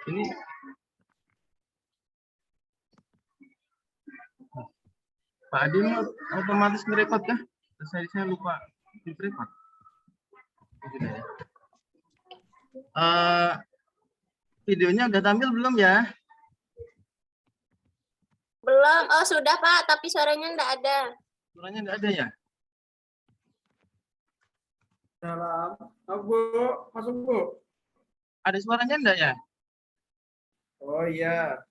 Ini Pak Adi otomatis ngerekod kah? Saya lupa direkod. Videonya udah tampil belum ya? Belum. Oh, sudah, Pak. Tapi suaranya enggak ada. Suaranya enggak ada ya? Dalam. Bu, masuk Bu. Ada suaranya enggak ya? Oh iya.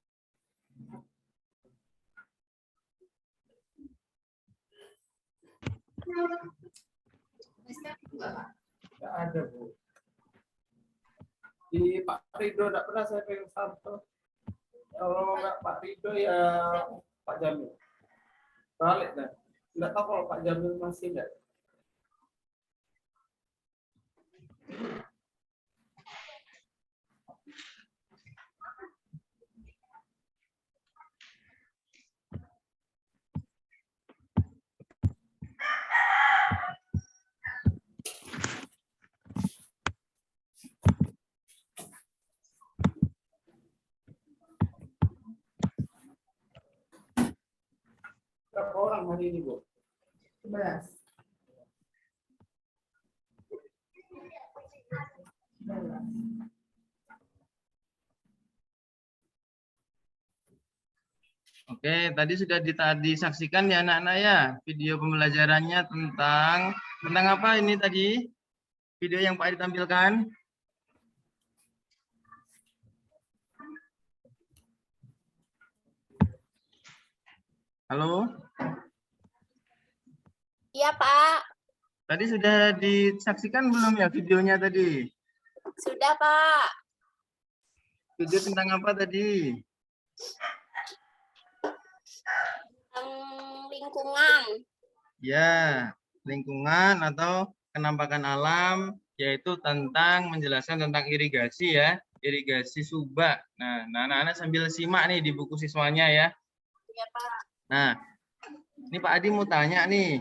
Enggak ada Bu. Di Pak Ridho enggak pernah saya pegang salto. Kalau enggak Pak Ridho ya Pak Jamil. Balik dah. Enggak tahu kalau Pak Jamil masih enggak. Berapa orang hari ini, Bu? 11. Oke, tadi sudah disaksikan ya anak-anak ya video pembelajarannya tentang apa ini tadi? Video yang Pak Adi tampilkan. Halo? Iya, Pak. Tadi sudah disaksikan belum ya videonya tadi? Sudah, Pak. Video tentang apa tadi? Lingkungan. Ya, lingkungan atau kenampakan alam, yaitu tentang menjelaskan tentang irigasi ya, irigasi subak. Nah, anak-anak sambil simak nih di buku siswanya ya. Iya, Pak. Nah, ini Pak Adi mau tanya nih,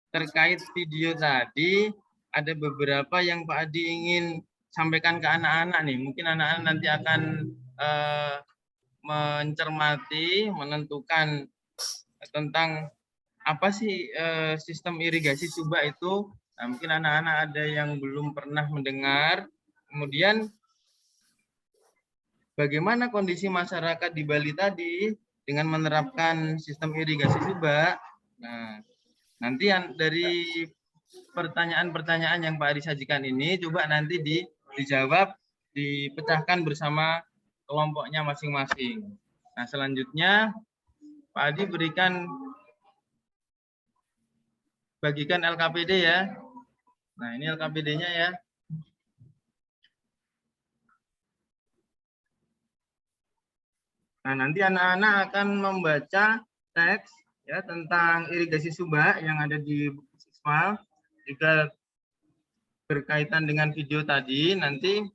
terkait video tadi, ada beberapa yang Pak Adi ingin sampaikan ke anak-anak nih. Mungkin anak-anak nanti akan mencermati, menentukan tentang apa sih sistem irigasi subak itu. Nah, mungkin anak-anak ada yang belum pernah mendengar. Kemudian bagaimana kondisi masyarakat di Bali tadi dengan menerapkan sistem irigasi subak. Nah, nanti dari pertanyaan-pertanyaan yang Pak Adi sajikan ini coba nanti dijawab, dipecahkan bersama kelompoknya masing-masing. Nah, selanjutnya Pak Adi bagikan LKPD ya. Nah, ini LKPD-nya ya. Nah, nanti anak-anak akan membaca teks ya tentang irigasi subak yang ada di buku siswa, juga berkaitan dengan video tadi. Nanti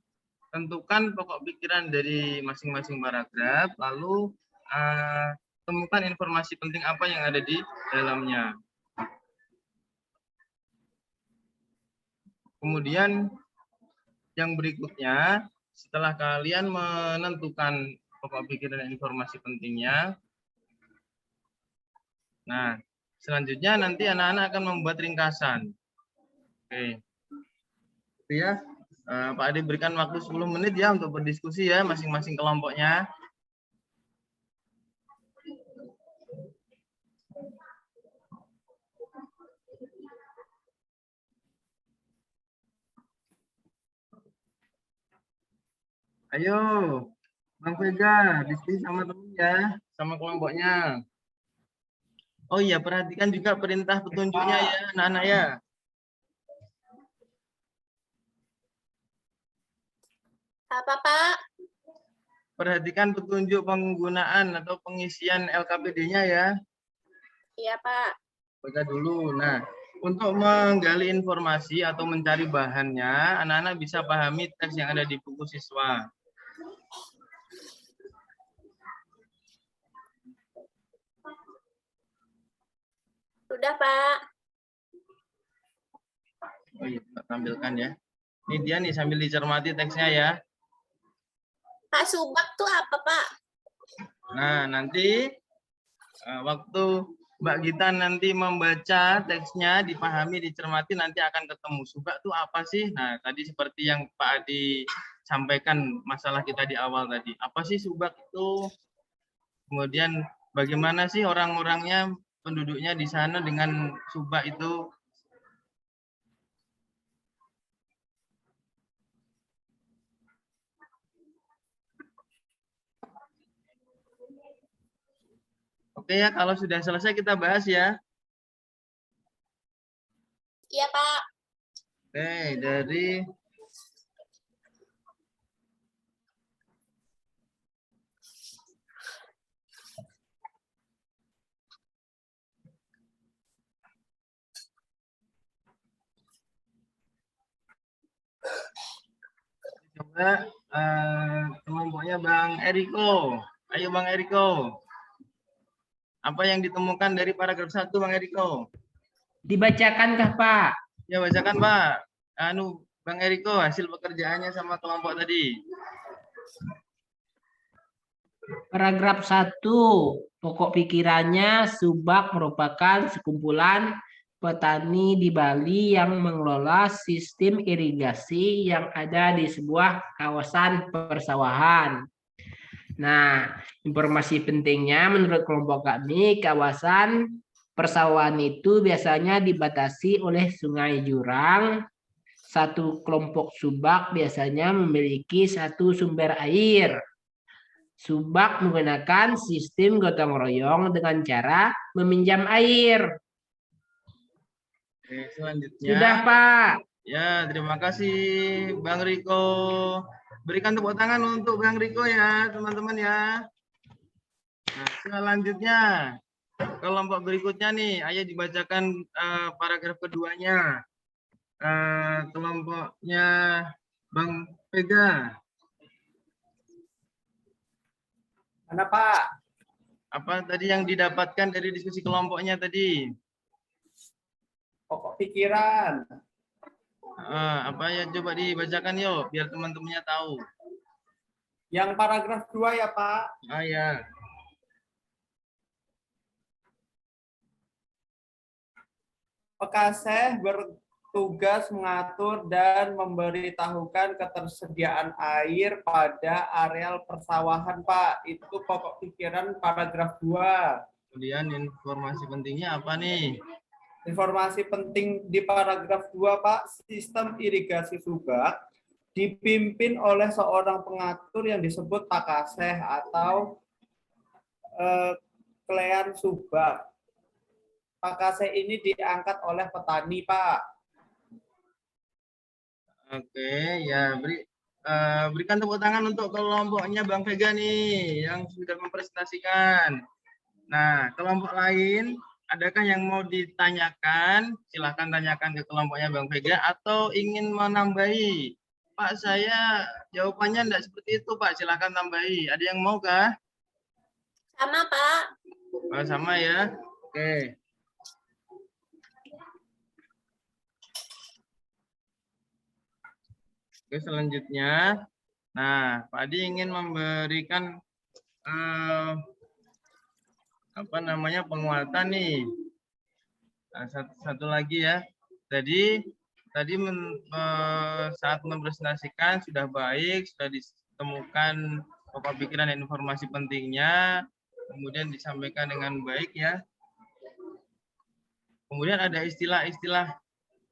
tentukan pokok pikiran dari masing-masing paragraf, lalu temukan informasi penting apa yang ada di dalamnya. Kemudian yang berikutnya, setelah kalian menentukan pokok pikiran dan informasi pentingnya, nah selanjutnya nanti anak-anak akan membuat ringkasan. Oke, itu ya. Pak Adi berikan waktu 10 menit ya untuk berdiskusi ya masing-masing kelompoknya. Ayo, Bang Vega, diskusi sama temen ya, sama kelompoknya. Oh iya, perhatikan juga perintah petunjuknya ya, anak-anak ya. Apa, Pak? Perhatikan petunjuk penggunaan atau pengisian LKPD-nya ya. Iya, Pak. Baca dulu. Nah, untuk menggali informasi atau mencari bahannya, anak-anak bisa pahami teks yang ada di buku siswa. Sudah, Pak. Oh iya, Pak tampilkan ya. Ini dia nih sambil dicermati teksnya ya. Pak, subak tuh apa, Pak? Nah, nanti waktu Mbak Gita nanti membaca teksnya, dipahami, dicermati, nanti akan ketemu subak itu apa sih? Nah, tadi seperti yang Pak Adi sampaikan masalah kita di awal tadi. Apa sih subak itu? Kemudian bagaimana sih orang-orangnya, penduduknya di sana dengan subak itu? Oke ya, kalau sudah selesai kita bahas ya. Iya, Pak. Oke, dari coba kelompoknya Bang Eriko. Ayo Bang Eriko. Apa yang ditemukan dari paragraf 1 Bang Eriko? Dibacakankah, Pak? Ya bacakan Pak. Bang Eriko hasil pekerjaannya sama kelompok tadi. Paragraf 1. Pokok pikirannya, subak merupakan sekumpulan petani di Bali yang mengelola sistem irigasi yang ada di sebuah kawasan persawahan. Nah, informasi pentingnya menurut kelompok kami, kawasan persawahan itu biasanya dibatasi oleh sungai jurang. Satu kelompok subak biasanya memiliki satu sumber air. Subak menggunakan sistem gotong royong dengan cara meminjam air. Oke, selanjutnya. Sudah, Pak. Ya, terima kasih Bang Riko. Berikan tepuk tangan untuk Bang Riko ya, teman-teman ya. Nah, selanjutnya, kelompok berikutnya nih, ayo dibacakan paragraf keduanya. Kelompoknya Bang Vega. Mana Pak? Apa tadi yang didapatkan dari diskusi kelompoknya tadi? Pokok pikiran. Apa ya, coba dibacakan yuk, biar teman-temannya tahu. Yang paragraf 2 ya Pak. Ya. Pekaseh bertugas mengatur dan memberitahukan ketersediaan air pada areal persawahan, Pak. Itu pokok pikiran paragraf 2. Kemudian informasi pentingnya apa nih? Informasi penting di paragraf 2, Pak, sistem irigasi subak dipimpin oleh seorang pengatur yang disebut pakaseh atau klean subak. Pakaseh ini diangkat oleh petani, Pak. Oke, ya berikan tepuk tangan untuk kelompoknya Bang Vega nih yang sudah mempresentasikan. Nah, kelompok lain, adakah yang mau ditanyakan? Silahkan tanyakan ke kelompoknya Bang Vega atau ingin menambahi. Pak, saya jawabannya tidak seperti itu, Pak. Silahkan tambahi. Ada yang mau kah? Sama, Pak. Oh, sama ya. Oke. Oke, selanjutnya. Nah, Pak Adi ingin memberikan penguatan nih. Nah, satu lagi ya. Tadi saat mempresentasikan sudah baik, sudah ditemukan pokok pikiran dan informasi pentingnya, kemudian disampaikan dengan baik ya. Kemudian ada istilah-istilah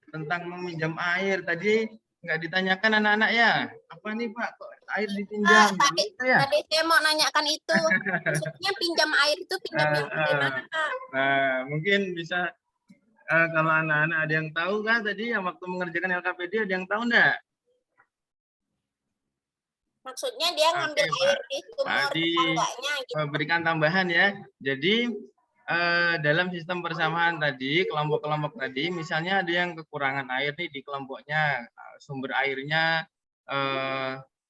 tentang meminjam air. Tadi nggak ditanyakan anak-anak ya. Apa nih Pak, kok air dipinjam? Tadi saya mau nanyakan itu. Maksudnya pinjam air itu pinjam yang gimana, Pak? Nah, mungkin bisa kalau anak-anak ada yang tahu kan tadi yang waktu mengerjakan LKPD, ada yang tahu enggak? Maksudnya dia ngambil air di sumur tetangganya gitu. Berikan tambahan ya. Jadi dalam sistem persawahan tadi, kelompok-kelompok tadi, misalnya ada yang kekurangan air nih di kelompoknya, sumber airnya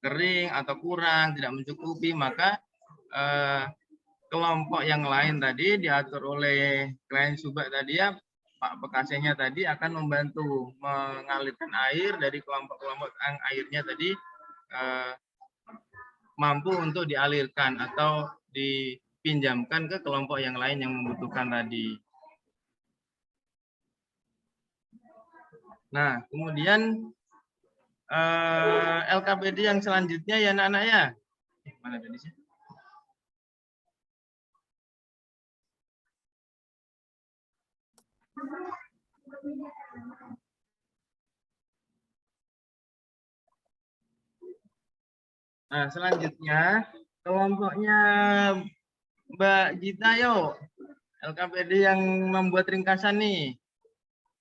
kering atau kurang, tidak mencukupi, maka kelompok yang lain tadi diatur oleh klien subak tadi ya, Pak Bekasehnya tadi akan membantu mengalirkan air dari kelompok-kelompok yang airnya tadi mampu untuk dialirkan atau dipinjamkan ke kelompok yang lain yang membutuhkan tadi. Nah, kemudian LKPD yang selanjutnya ya anak-anak ya. Mana tadi sih? Nah, selanjutnya kelompoknya Mbak Gita yuk. LKPD yang membuat ringkasan nih.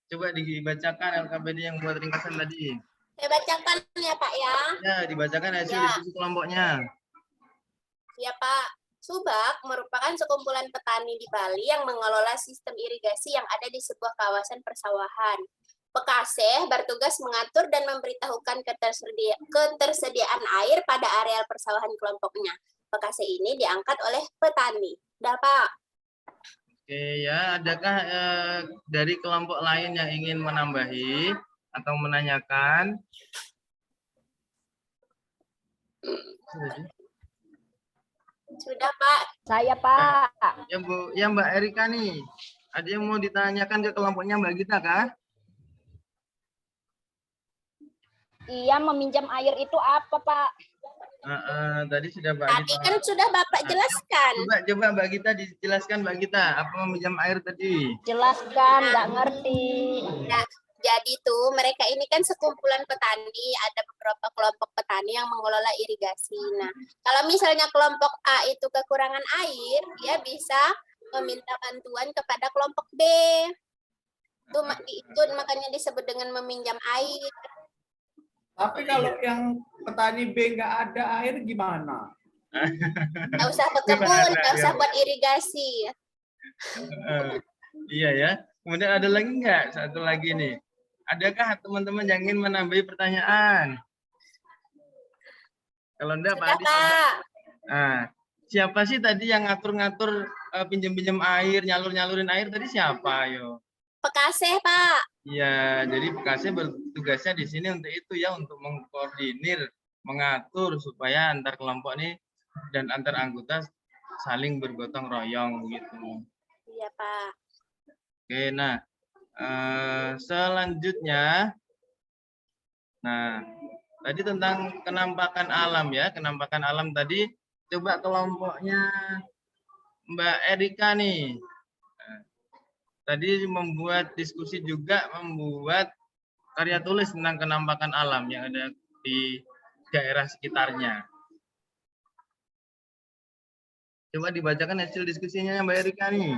Coba dibacakan LKPD yang buat ringkasan tadi. Saya bacakan ya Pak ya. Ya, dibacakan hasil Ya. diskusi kelompoknya. Ya Pak, Subak merupakan sekumpulan petani di Bali yang mengelola sistem irigasi yang ada di sebuah kawasan persawahan. Pekaseh bertugas mengatur dan memberitahukan ketersediaan air pada areal persawahan kelompoknya. Pekaseh ini diangkat oleh petani. Dah Pak. Oke ya, adakah dari kelompok lain yang ingin menambahi atau menanyakan? Sudah Pak. Saya Pak. Ya Bu, ya Mbak Erika nih. Ada yang mau ditanyakan ke kelompoknya Mbak Gita kah? Iya, meminjam air itu apa Pak? Tadi sudah Mbak Tadi Gita. kan sudah Bapak jelaskan. Coba Mbak Gita dijelaskan Mbak Gita apa meminjam air tadi? Jelaskan, nggak ngerti. Nah, jadi tuh mereka ini kan sekumpulan petani, ada beberapa kelompok petani yang mengelola irigasi. Nah, kalau misalnya kelompok A itu kekurangan air, dia bisa meminta bantuan kepada kelompok B. Itu makanya disebut dengan meminjam air. Tapi kalau yang petani B nggak ada air gimana? Nggak usah berkebun, nggak usah buat irigasi. Iya ya. Kemudian ada lagi nggak? Satu lagi nih. Adakah teman-teman yang ingin menambahi pertanyaan? Kalau enggak, Pak Sudah Adi. Pak. Nah, siapa sih tadi yang ngatur-ngatur pinjam-pinjam air, nyalur-nyalurin air tadi siapa? Ayo. Pekaseh Pak. Iya, jadi Pekaseh bertugasnya di sini untuk itu ya, untuk mengkoordinir, mengatur supaya antar kelompok ini dan antar anggota saling bergotong royong gitu. Iya Pak. Oke, nah selanjutnya, nah tadi tentang kenampakan alam ya, kenampakan alam tadi coba kelompoknya Mbak Erika nih. Tadi membuat diskusi juga, membuat karya tulis tentang kenampakan alam yang ada di daerah sekitarnya. Coba dibacakan hasil diskusinya Mbak Erika nih.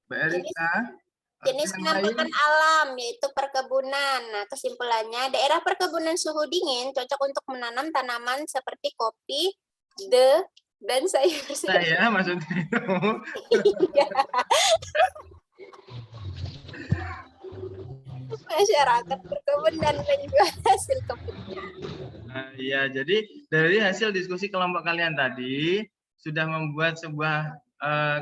Mbak Erika. Jenis penampakan alam yaitu perkebunan. Nah, kesimpulannya daerah perkebunan suhu dingin cocok untuk menanam tanaman seperti kopi, dan sayur-sayuran. Saya maksudnya itu. Masyarakat berkebun dan menjual hasil kebunnya. Nah, ya, jadi dari hasil diskusi kelompok kalian tadi sudah membuat sebuah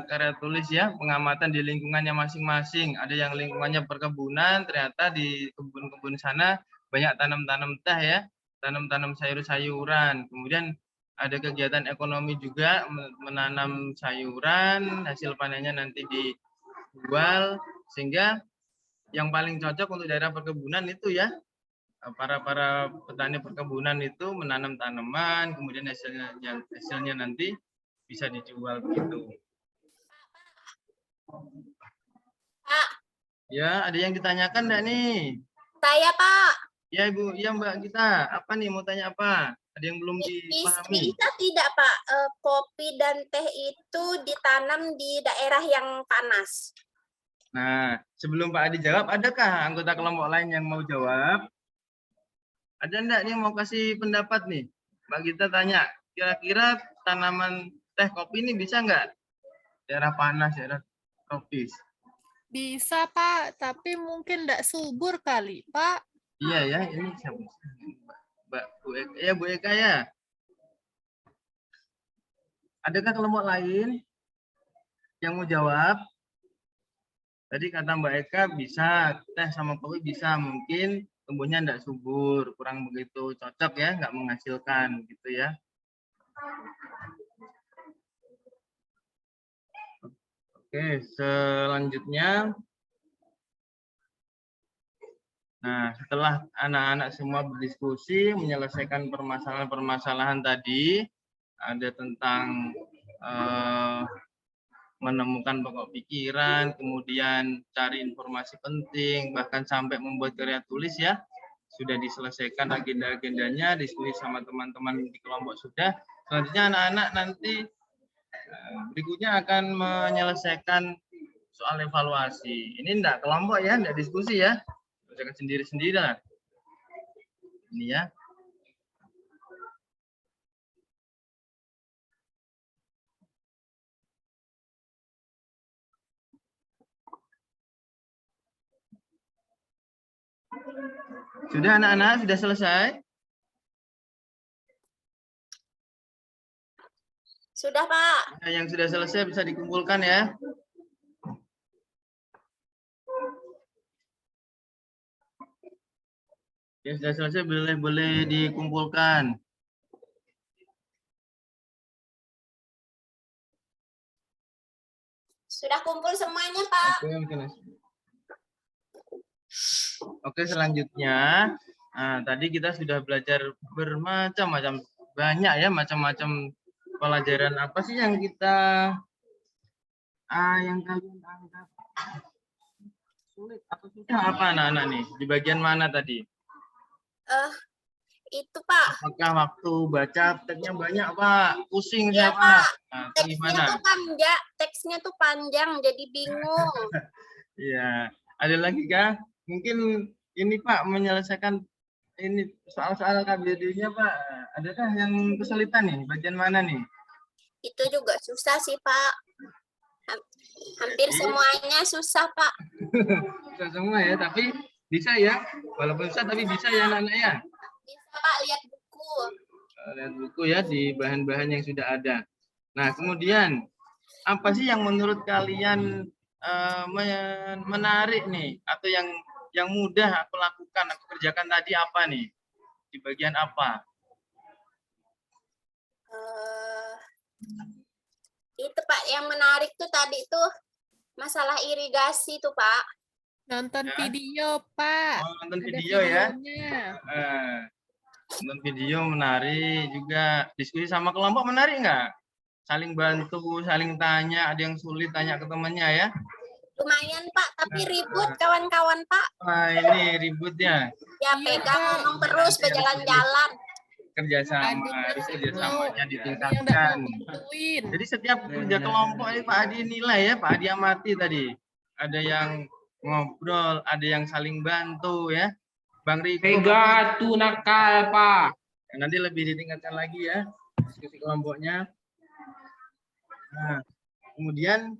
karya tulis ya, pengamatan di lingkungannya masing-masing. Ada yang lingkungannya perkebunan, ternyata di kebun-kebun sana banyak tanam-tanam teh ya, tanam-tanam sayur-sayuran. Kemudian ada kegiatan ekonomi juga, menanam sayuran, hasil panennya nanti dijual, sehingga yang paling cocok untuk daerah perkebunan itu ya, para petani perkebunan itu menanam tanaman, kemudian hasilnya nanti bisa dijual begitu. Pak, Ya, ada yang ditanyakan enggak nih? saya Pak. Ya Ibu, ya Mbak Gita, apa nih mau tanya apa? Ada yang belum dipahami? Bisa tidak Pak, kopi dan teh itu ditanam di daerah yang panas? Nah, sebelum Pak Adi jawab, adakah anggota kelompok lain yang mau jawab? Ada enggak nih mau kasih pendapat nih? Mbak Gita tanya, kira-kira tanaman teh kopi ini bisa enggak? Daerah panas, daerah tropis. Bisa, Pak, tapi mungkin tidak subur kali, Pak. Iya ya, ini siapa? Mbak Bu Eka, ya Bu Eka ya. Adakah kelompok lain yang mau jawab? Tadi kata Mbak Eka bisa, teh sama kopi bisa, mungkin tumbuhnya tidak subur, kurang begitu cocok ya, nggak menghasilkan gitu ya. Oke, selanjutnya. Nah, setelah anak-anak semua berdiskusi, menyelesaikan permasalahan-permasalahan tadi, ada tentang menemukan pokok pikiran, kemudian cari informasi penting, bahkan sampai membuat karya tulis ya, sudah diselesaikan agenda-agendanya, diskusi sama teman-teman di kelompok sudah. Selanjutnya anak-anak nanti berikutnya akan menyelesaikan soal evaluasi. Ini enggak kelompok ya, enggak diskusi ya. Jangan sendiri-sendiri lah. Ini ya. Sudah anak-anak sudah selesai? Sudah, Pak. Nah, yang sudah selesai bisa dikumpulkan ya. Yang sudah selesai boleh dikumpulkan. Sudah kumpul semuanya, Pak. Oke, selanjutnya, nah, tadi kita sudah belajar bermacam-macam, banyak ya macam-macam pelajaran apa sih yang kita, yang kalian anggap sulit atau susah apa anak-anak nih? Di bagian mana tadi? Itu, Pak. Apakah waktu baca teksnya banyak, Pak? Pusing Iya, saya, Pak. Pak. Nah, atau Teksnya gimana? tuh panjang, jadi bingung. Iya. Ada lagi kah? Mungkin ini Pak menyelesaikan ini soal-soal KBD-nya Pak. Adakah yang kesulitan nih? Bagian mana nih? Itu juga susah sih, Pak. Hampir semuanya susah, Pak. Susah semua ya, tapi bisa ya. Walaupun susah tapi bisa ya anak-anak ya. Bisa, Pak, lihat buku. Lihat buku ya di bahan-bahan yang sudah ada. Nah, kemudian apa sih yang menurut kalian menarik nih atau yang mudah aku lakukan, aku kerjakan tadi apa nih? Di bagian apa? Itu, Pak, yang menarik tuh tadi tuh masalah irigasi tuh, Pak. Nonton Ya. video, Pak. Oh, nonton Ada video ya. videonya. Nonton video menarik juga. Diskusi sama kelompok menarik nggak? Saling bantu, saling tanya, ada yang sulit tanya ke temannya ya. Lumayan, Pak, tapi ribut kawan-kawan, Pak. Wah, ini ributnya. Ya, Iya, pegang Pak. ngomong terus berjalan-jalan. Kerjasama, harus kerjasamanya Ada yang ditingkatkan. nggak mau bantuin. Jadi setiap kerja kelompok ini Pak Adi nilai ya, Pak Adi amati tadi. Ada yang ngobrol, ada yang saling bantu ya. Bang Riko. Vega tuh nakal, Pak. Nanti lebih ditingkatkan lagi ya diskusi kelompoknya. Nah, kemudian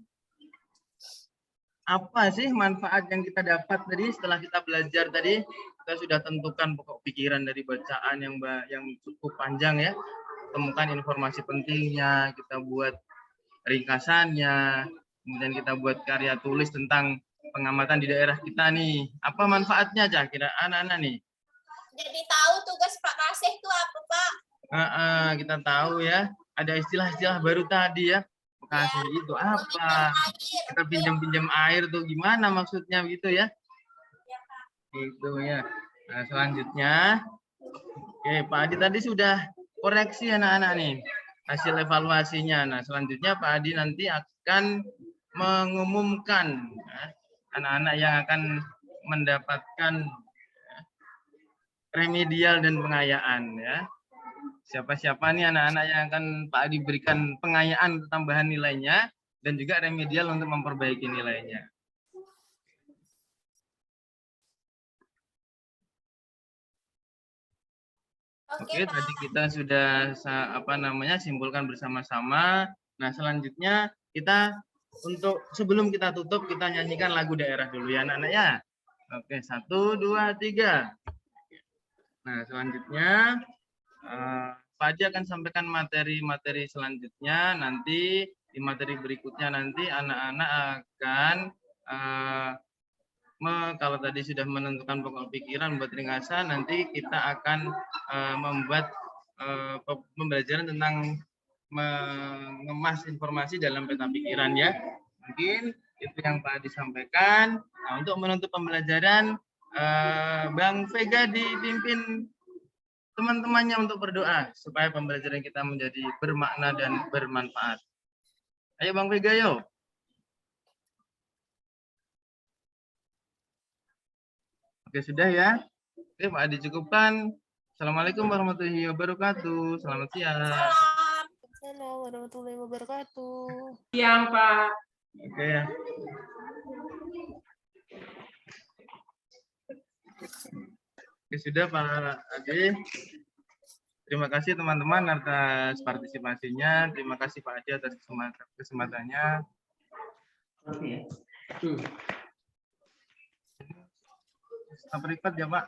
apa sih manfaat yang kita dapat tadi setelah kita belajar tadi? Kita sudah tentukan pokok pikiran dari bacaan yang cukup panjang ya. Temukan informasi pentingnya, kita buat ringkasannya, kemudian kita buat karya tulis tentang pengamatan di daerah kita nih. Apa manfaatnya aja kira anak-anak nih? Jadi tahu tugas Pak Kasih itu apa, Pak? Kita tahu ya, ada istilah-istilah baru tadi ya. Bekasi itu apa? Kita pinjam-pinjam air tuh gimana maksudnya gitu ya? Gitu ya. Nah, selanjutnya, oke, Pak Adi tadi sudah koreksi anak-anak nih hasil evaluasinya. Nah, selanjutnya Pak Adi nanti akan mengumumkan anak-anak yang akan mendapatkan remedial dan pengayaan ya. Siapa-siapa nih anak-anak yang akan Pak Adi berikan pengayaan tambahan nilainya dan juga remedial untuk memperbaiki nilainya. Oke, Pak. tadi kita sudah simpulkan bersama-sama. Nah, selanjutnya kita sebelum kita tutup kita nyanyikan lagu daerah dulu ya anak-anak ya. Oke, 1 2 3. Nah, selanjutnya Pak Adi akan sampaikan materi-materi selanjutnya. Nanti di materi berikutnya nanti anak-anak akan kalau tadi sudah menentukan pokok pikiran buat ringkasan, nanti kita akan membuat pembelajaran tentang mengemas informasi dalam peta pikiran ya. Mungkin itu yang Pak Adi sampaikan. Nah, untuk menutup pembelajaran, Bang Vega dipimpin teman-temannya untuk berdoa supaya pembelajaran kita menjadi bermakna dan bermanfaat. Ayo Bang Vega, yuk. Oke, sudah ya. Oke, Pak Adi cukupkan. Assalamualaikum warahmatullahi wabarakatuh. Selamat siang. Assalamualaikum warahmatullahi wabarakatuh. Siang, Pak. Oke ya. Oke, sudah Pak Adi. Terima kasih teman-teman atas partisipasinya. Terima kasih Pak Adi atas kesempatannya. Oke. Sampai ya Pak.